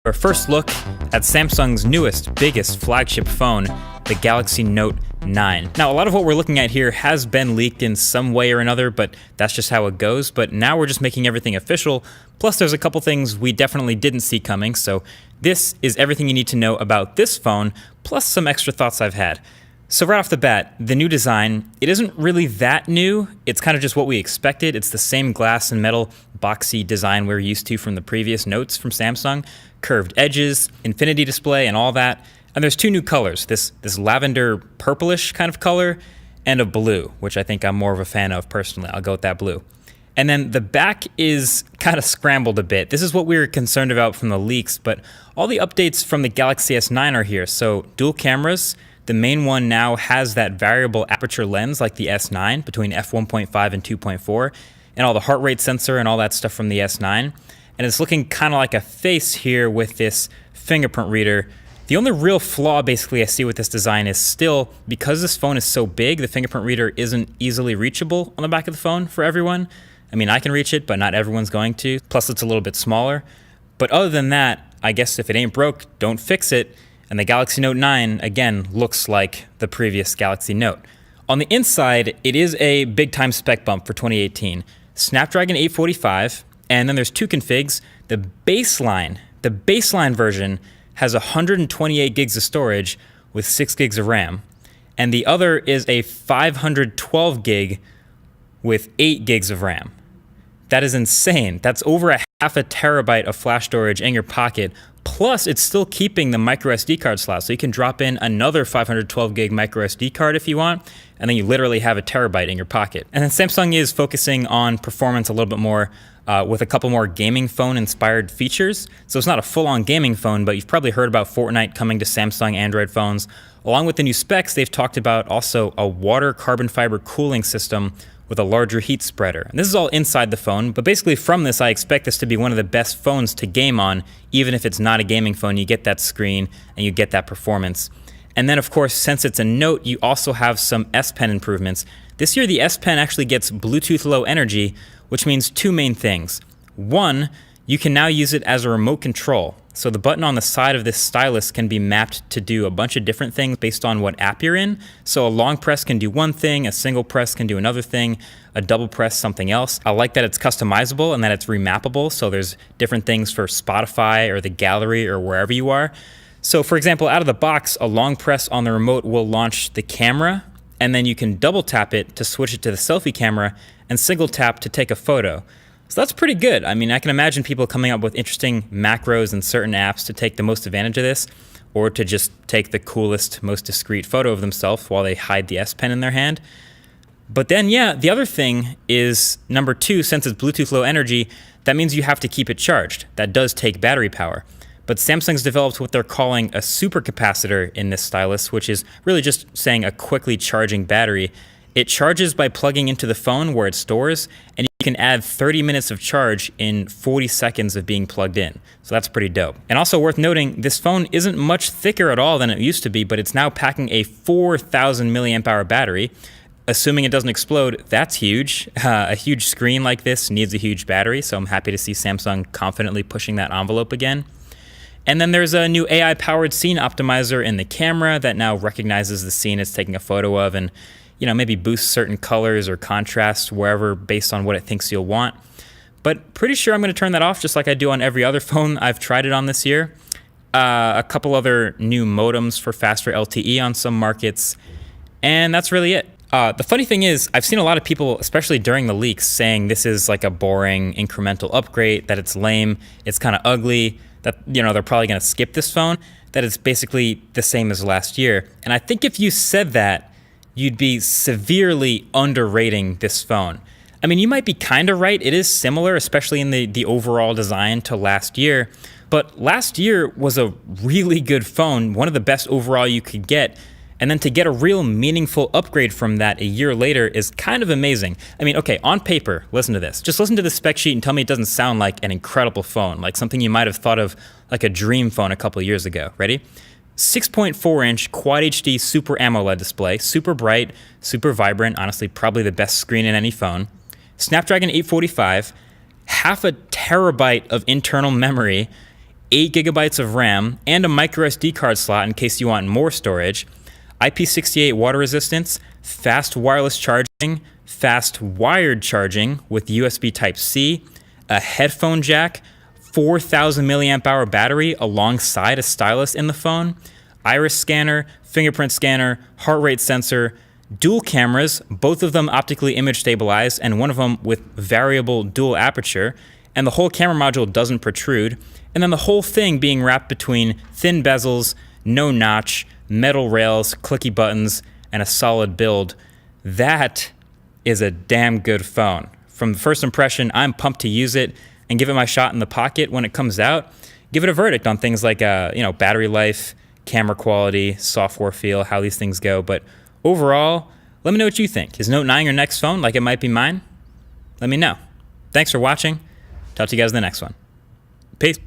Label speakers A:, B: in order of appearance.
A: Our first look at Samsung's newest, biggest flagship phone, the Galaxy Note 9. Now, a lot of what we're looking at here has been leaked in some way or another, but that's just how it goes. But now we're just making everything official. Plus, there's a couple things we definitely didn't see coming. So this is everything you need to know about this phone, plus some extra thoughts I've had. So right off the bat, the new design, it isn't really that new. It's kind of just what we expected. It's the same glass and metal boxy design we're used to from the previous Notes from Samsung. Curved edges, infinity display, and all that. And there's two new colors, this lavender purplish kind of color and a blue, which I think I'm more of a fan of personally. I'll go with that blue. And then the back is kind of scrambled a bit. This is what we were concerned about from the leaks, but all the updates from the Galaxy S9 are here. So dual cameras. The main one now has that variable aperture lens like the S9 between f1.5 and 2.4, and all the heart rate sensor and all that stuff from the S9. And it's looking kind of like a face here with this fingerprint reader. The only real flaw basically I see with this design is still, because this phone is so big, the fingerprint reader isn't easily reachable on the back of the phone for everyone. I mean, I can reach it, but not everyone's going to. Plus, it's a little bit smaller. But other than that, I guess if it ain't broke, don't fix it. And the Galaxy Note 9, again, looks like the previous Galaxy Note. On the inside, it is a big-time spec bump for 2018. Snapdragon 845, and then there's two configs. The baseline version has 128 gigs of storage with 6 gigs of RAM. And the other is a 512 gig with 8 gigs of RAM. That is insane. That's over a half a terabyte of flash storage in your pocket. Plus, it's still keeping the micro SD card slot, so you can drop in another 512 gig micro SD card if you want, and then you literally have a terabyte in your pocket. And then Samsung is focusing on performance a little bit more with a couple more gaming phone-inspired features. So it's not a full-on gaming phone, but you've probably heard about Fortnite coming to Samsung Android phones. Along with the new specs, they've talked about also a water carbon fiber cooling system with a larger heat spreader. And this is all inside the phone, but basically from this, I expect this to be one of the best phones to game on. Even if it's not a gaming phone, you get that screen and you get that performance. And then of course, since it's a Note, you also have some S Pen improvements. This year, the S Pen actually gets Bluetooth Low Energy, which means two main things. One, you can now use it as a remote control. So the button on the side of this stylus can be mapped to do a bunch of different things based on what app you're in. So a long press can do one thing, a single press can do another thing, a double press something else. I like that it's customizable and that it's remappable. So there's different things for Spotify or the gallery or wherever you are. So for example, out of the box, a long press on the remote will launch the camera, and then you can double tap it to switch it to the selfie camera and single tap to take a photo. So that's pretty good. I mean, I can imagine people coming up with interesting macros and certain apps to take the most advantage of this, or to just take the coolest, most discreet photo of themselves while they hide the S Pen in their hand. But then, yeah, the other thing is, number two, since it's Bluetooth Low Energy, that means you have to keep it charged. That does take battery power. But Samsung's developed what they're calling a supercapacitor in this stylus, which is really just saying a quickly charging battery. It charges by plugging into the phone where it stores, and you can add 30 minutes of charge in 40 seconds of being plugged in. So that's pretty dope. And also worth noting, this phone isn't much thicker at all than it used to be, but it's now packing a 4,000 milliamp hour battery. Assuming it doesn't explode, that's huge. A huge screen like this needs a huge battery, so I'm happy to see Samsung confidently pushing that envelope again. And then there's a new AI-powered scene optimizer in the camera that now recognizes the scene it's taking a photo of and, you know, maybe boosts certain colors or contrast wherever based on what it thinks you'll want. But pretty sure I'm going to turn that off just like I do on every other phone I've tried it on this year. A couple other new modems for faster LTE on some markets, and that's really it. The funny thing is, I've seen a lot of people, especially during the leaks, saying this is like a boring incremental upgrade, that it's lame, it's kind of ugly, that, you know, they're probably going to skip this phone, that it's basically the same as last year. And I think if you said that, you'd be severely underrating this phone. I mean, you might be kind of right. It is similar, especially in the overall design, to last year. But last year was a really good phone, one of the best overall you could get. And then to get a real meaningful upgrade from that a year later is kind of amazing. I mean, okay, on paper, listen to this. Just listen to the spec sheet and tell me it doesn't sound like an incredible phone, like something you might have thought of like a dream phone a couple of years ago. Ready? 6.4-inch Quad HD Super AMOLED display, super bright, super vibrant, honestly probably the best screen in any phone. Snapdragon 845, half a terabyte of internal memory, 8 gigabytes of RAM, and a micro SD card slot in case you want more storage, IP68 water resistance, fast wireless charging, fast wired charging with USB Type-C, a headphone jack, 4,000 milliamp hour battery alongside a stylus in the phone, iris scanner, fingerprint scanner, heart rate sensor, dual cameras, both of them optically image stabilized and one of them with variable dual aperture, and the whole camera module doesn't protrude, and then the whole thing being wrapped between thin bezels, no notch, metal rails, clicky buttons, and a solid build. That is a damn good phone. From the first impression, I'm pumped to use it and give it my shot in the pocket when it comes out. Give it a verdict on things like battery life, camera quality, software feel, how these things go. But overall, let me know what you think. Is Note 9 your next phone like it might be mine? Let me know. Thanks for watching. Talk to you guys in the next one. Peace.